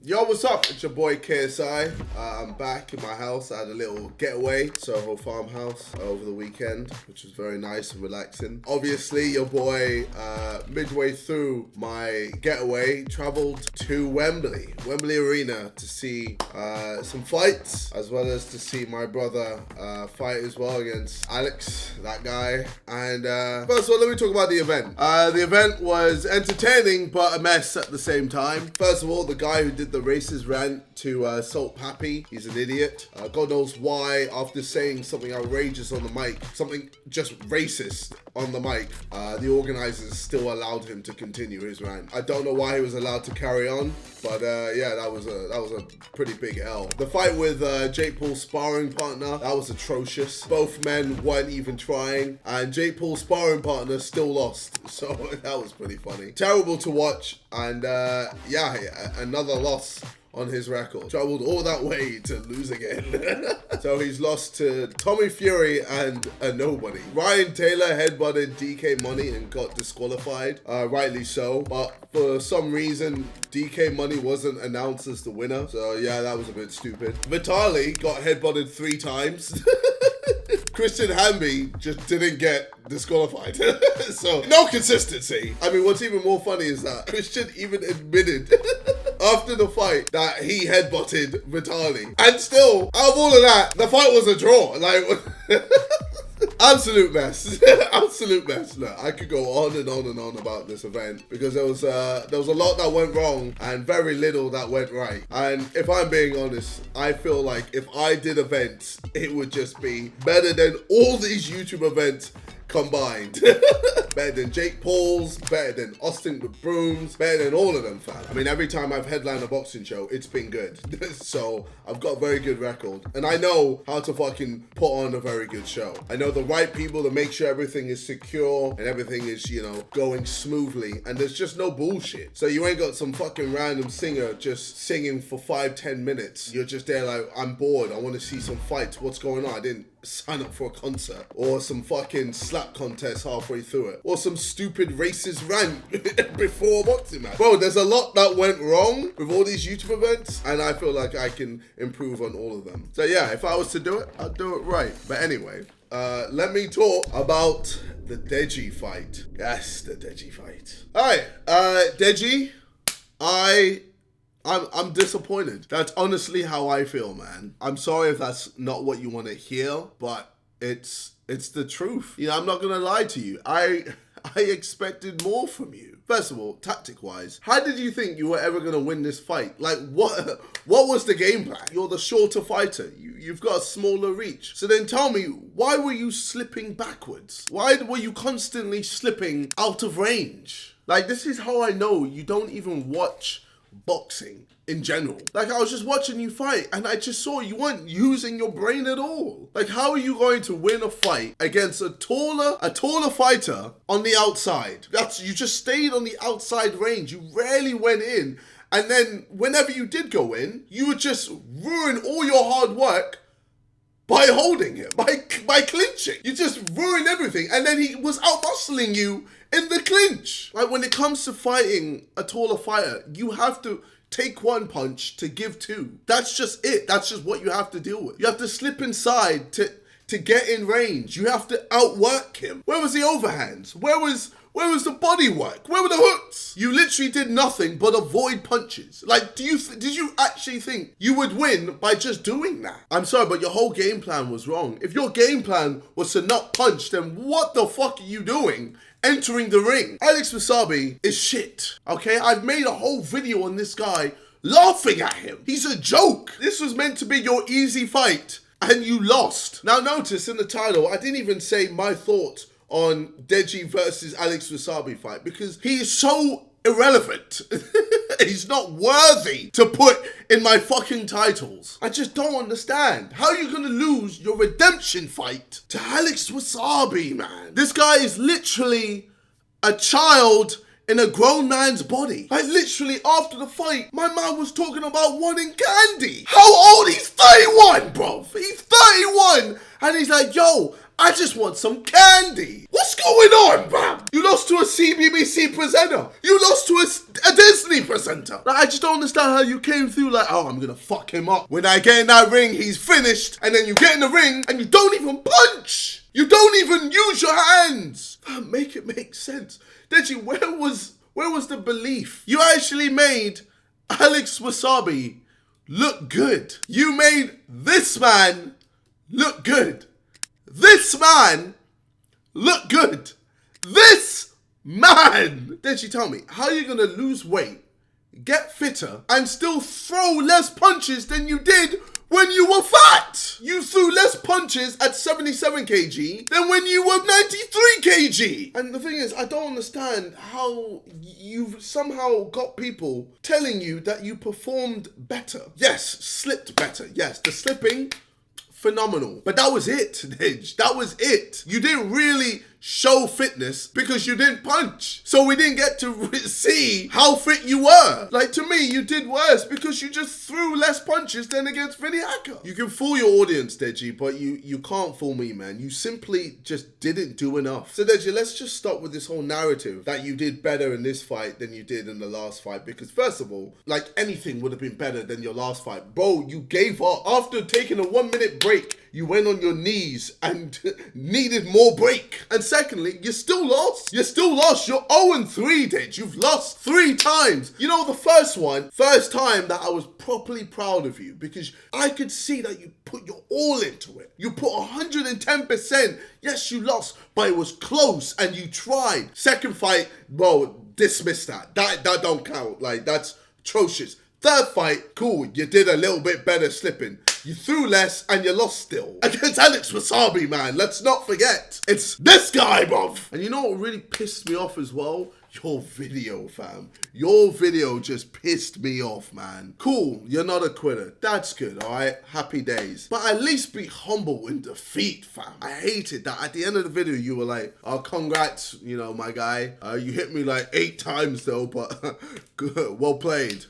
Yo, what's up? It's your boy KSI. I'm back in my house. I had a little getaway, Soho farmhouse over the weekend, which was very nice and relaxing. Obviously, your boy, midway through my getaway, traveled to Wembley Arena to see some fights, as well as to see my brother fight as well against Alex, that guy. And first of all, let me talk about the event. The event was entertaining, but a mess at the same time. First of all, the guy who did the racist rant to Salt Pappy, he's an idiot. God knows why, after saying something outrageous on the mic, something just racist on the mic, the organizers still allowed him to continue his rant. I don't know why he was allowed to carry on, but yeah, that was a pretty big L. The fight with Jake Paul's sparring partner, that was atrocious. Both men weren't even trying, and Jake Paul's sparring partner still lost, so that was pretty funny. Terrible to watch, and yeah, another loss on his record. Traveled all that way to lose again. So he's lost to Tommy Fury and a nobody. Ryan Taylor headbutted DK Money and got disqualified, rightly so. But for some reason, DK Money wasn't announced as the winner. So yeah, that was a bit stupid. Vitali got headbutted 3 times. Christian Hamby just didn't get disqualified. So, no consistency. I mean, what's even more funny is that Christian even admitted after the fight that he headbutted Vitali. And still, out of all of that, the fight was a draw. Like, absolute mess. Absolute mess. Look, I could go on and on and on about this event because there was a lot that went wrong and very little that went right. And if I'm being honest, I feel like if I did events, it would just be better than all these YouTube events combined. Better than Jake Paul's, better than Austin with Brooms, better than all of them, fam. I mean, every time I've headlined a boxing show, it's been good. So I've got a very good record. And I know how to fucking put on a very good show. I know the right people to make sure everything is secure and everything is, you know, going smoothly. And there's just no bullshit. So you ain't got some fucking random singer just singing for 5-10 minutes. You're just there like, I'm bored. I want to see some fights. What's going on? I didn't sign up for a concert. Or some fucking slap contest halfway through it. Or some stupid racist rant before a boxing match. Bro, there's a lot that went wrong with all these YouTube events, and I feel like I can improve on all of them. So yeah, if I was to do it, I'd do it right. But anyway, let me talk about the Deji fight. Yes, the Deji fight. Alright, Deji, I'm disappointed. That's honestly how I feel, man. I'm sorry if that's not what you want to hear, but it's the truth. You know, I'm not gonna lie to you. I expected more from you. First of all, tactic-wise, how did you think you were ever gonna win this fight? Like, what was the game plan? You're the shorter fighter. You've got a smaller reach. So then tell me, why were you slipping backwards? Why were you constantly slipping out of range? Like, this is how I know you don't even watch boxing in general. Like, I was just watching you fight and I just saw you weren't using your brain at all. Like, how are you going to win a fight against a taller fighter on the outside? You just stayed on the outside range. You rarely went in. And then whenever you did go in, you would just ruin all your hard work by holding him, by clinching. You just ruined everything. And then he was out-muscling you in the clinch. Like, when it comes to fighting a taller fighter, you have to take 1 punch to give 2. That's just it. That's just what you have to deal with. You have to slip inside to get in range. You have to outwork him. Where was the overhands? Where was the body work? Where were the hooks? You literally did nothing but avoid punches. Like, did you actually think you would win by just doing that? I'm sorry, but your whole game plan was wrong. If your game plan was to not punch, then what the fuck are you doing entering the ring? Alex Wasabi is shit, okay? I've made a whole video on this guy laughing at him. He's a joke. This was meant to be your easy fight, and you lost. Now notice in the title, I didn't even say my thoughts on Deji versus Alex Wasabi fight because he is so irrelevant. He's not worthy to put in my fucking titles. I just don't understand. How are you gonna lose your redemption fight to Alex Wasabi, man? This guy is literally a child in a grown man's body. Like, literally after the fight, my man was talking about wanting candy. How old? He's 31, bro. He's 31. And he's like, yo, I just want some candy. What's going on, man? You lost to a CBBC presenter. You lost to a Disney presenter. Like, I just don't understand how you came through like, oh, I'm gonna fuck him up. When I get in that ring, he's finished. And then you get in the ring and you don't even punch. You don't even use your hands. Make it make sense. Deji, where was the belief? You actually made Alex Wasabi look good. You made this man look good. This man look good. This man. Deji, tell me, how are you going to lose weight, get fitter, and still throw less punches than you did when you were fat? You threw less punches at 77 kg than when you were 93 kg. And the thing is, I don't understand how you've somehow got people telling you that you performed better. Yes, slipped better. Yes, the slipping, phenomenal. But that was it, Deji. That was it. You didn't really show fitness because you didn't punch. So we didn't get to see how fit you were. Like, to me, you did worse because you just threw less punches than against Vinny Hacker. You can fool your audience, Deji, but you can't fool me, man. You simply just didn't do enough. So, Deji, let's just stop with this whole narrative that you did better in this fight than you did in the last fight. Because first of all, like, anything would have been better than your last fight. Bro, you gave up. After taking a 1 minute break, you went on your knees and needed more break. And secondly, you still lost. You still lost. You're 0-3, Deji. You've lost 3 times. You know, the first time that I was properly proud of you because I could see that you put your all into it. You put 110%. Yes, you lost, but it was close and you tried. Second fight, bro, dismiss that. That don't count. Like, that's atrocious. Third fight, cool, you did a little bit better slipping. You threw less and you lost still. Against Alex Wasabi, man. Let's not forget. It's this guy, bruv. And you know what really pissed me off as well? Your video, fam. Your video just pissed me off, man. Cool, you're not a quitter. That's good, all right? Happy days. But at least be humble in defeat, fam. I hated that. At the end of the video, you were like, oh, congrats, you know, my guy. You hit me like 8 times though, but good, well played.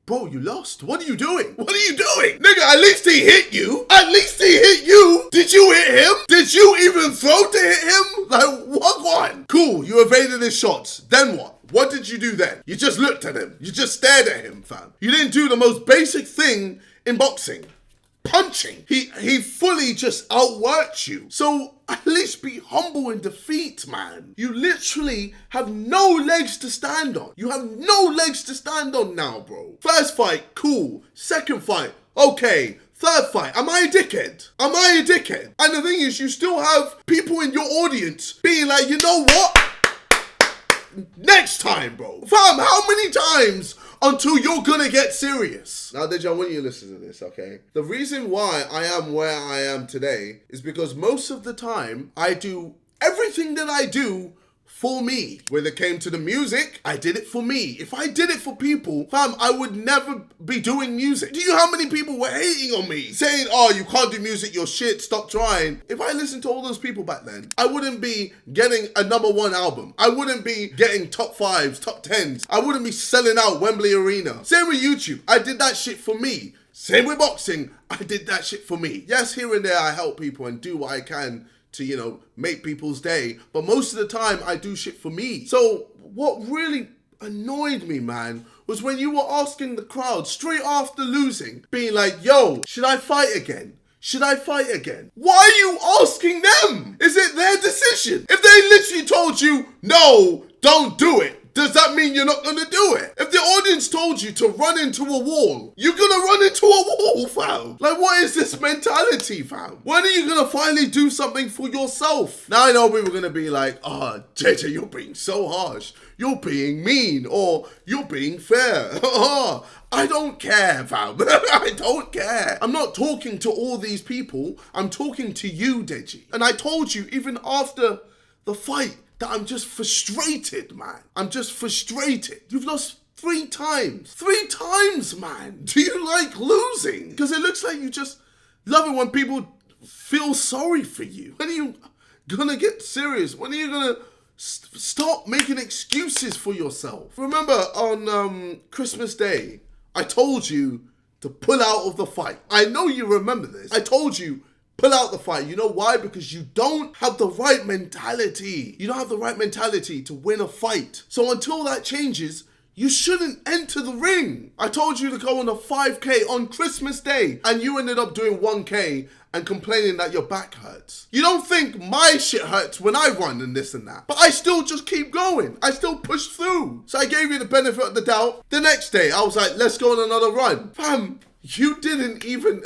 Bro, you lost. What are you doing? What are you doing? Nigga, at least he hit you. At least he hit you. Did you hit him? Did you even throw to hit him? Like, what one? Cool, you evaded his shots. Then what? What did you do then? You just looked at him. You just stared at him, fam. You didn't do the most basic thing in boxing. Punching. He fully just outworked you. So at least be humble in defeat, man. You literally have no legs to stand on. You have no legs to stand on now, bro. First fight, cool. Second fight, okay. Third fight, am I a dickhead? Am I a dickhead? And the thing is, you still have people in your audience being like, you know what? Next time, bro. Fam, how many times until you're gonna get serious? Now, Deji, I want you to listen to this, okay? The reason why I am where I am today is because most of the time, I do everything that I do for me. When it came to the music, I did it for me. If I did it for people, fam, I would never be doing music. Do you know how many people were hating on me? Saying, oh, you can't do music, you're shit, stop trying. If I listened to all those people back then, I wouldn't be getting a #1 album. I wouldn't be getting top 5s, top 10s. I wouldn't be selling out Wembley Arena. Same with YouTube. I did that shit for me. Same with boxing. I did that shit for me. Yes, here and there I help people and do what I can to, you know, make people's day. But most of the time, I do shit for me. So what really annoyed me, man, was when you were asking the crowd straight after losing, being like, yo, should I fight again? Should I fight again? Why are you asking them? Is it their decision? If they literally told you, no, don't do it, does that mean you're not gonna do it? If the audience told you to run into a wall, you're gonna run into a wall, fam. Like, what is this mentality, fam? When are you gonna finally do something for yourself? Now I know people are gonna be like, oh, JJ, you're being so harsh. You're being mean, or you're being fair. I don't care, fam. I don't care. I'm not talking to all these people. I'm talking to you, Deji. And I told you, even after the fight, that I'm just frustrated, man. I'm just frustrated. You've lost 3 times. 3 times, man. Do you like losing? Because it looks like you just love it when people feel sorry for you. When are you gonna get serious? When are you gonna stop making excuses for yourself? Remember on Christmas Day, I told you to pull out of the fight. I know you remember this. I told you, pull out the fight. You know why? Because you don't have the right mentality. You don't have the right mentality to win a fight. So until that changes, you shouldn't enter the ring. I told you to go on a 5K on Christmas Day and you ended up doing 1K and complaining that your back hurts. You don't think my shit hurts when I run and this and that. But I still just keep going. I still push through. So I gave you the benefit of the doubt. The next day, I was like, let's go on another run. Fam, you didn't even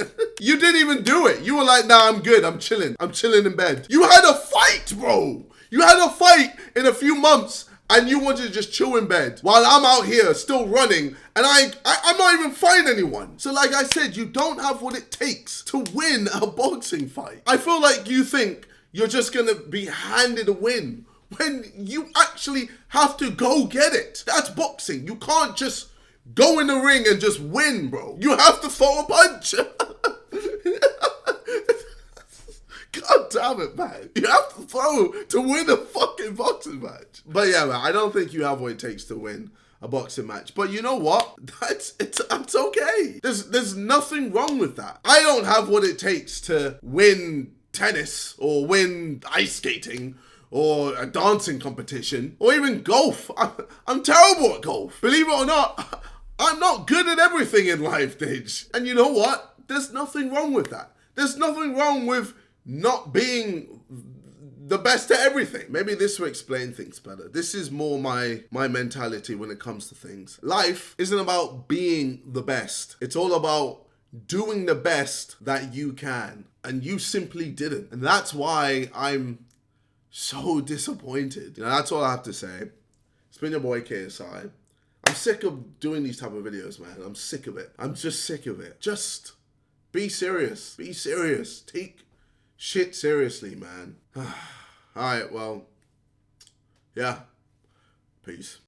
do it. You were like, nah, I'm good. I'm chilling in bed. You had a fight, bro. You had a fight in a few months and you wanted to just chill in bed while I'm out here still running and I'm not even fighting anyone. So like I said, you don't have what it takes to win a boxing fight. I feel like you think you're just gonna be handed a win when you actually have to go get it. That's boxing. You can't just go in the ring and just win, bro. You have to throw a punch. God damn it, man. You have to throw to win a fucking boxing match. But yeah, man, I don't think you have what it takes to win a boxing match. But you know what? It's okay. There's nothing wrong with that. I don't have what it takes to win tennis or win ice skating or a dancing competition or even golf. I'm terrible at golf. Believe it or not, I'm not good at everything in life, Deji. And you know what? There's nothing wrong with that. There's nothing wrong with not being the best at everything. Maybe this will explain things better. This is more my mentality when it comes to things. Life isn't about being the best. It's all about doing the best that you can. And you simply didn't. And that's why I'm so disappointed. You know, that's all I have to say. It's been your boy KSI. I'm sick of doing these type of videos, man. I'm sick of it. I'm just sick of it. Just be serious. Be serious. Take shit seriously, man. All right, well, yeah. Peace.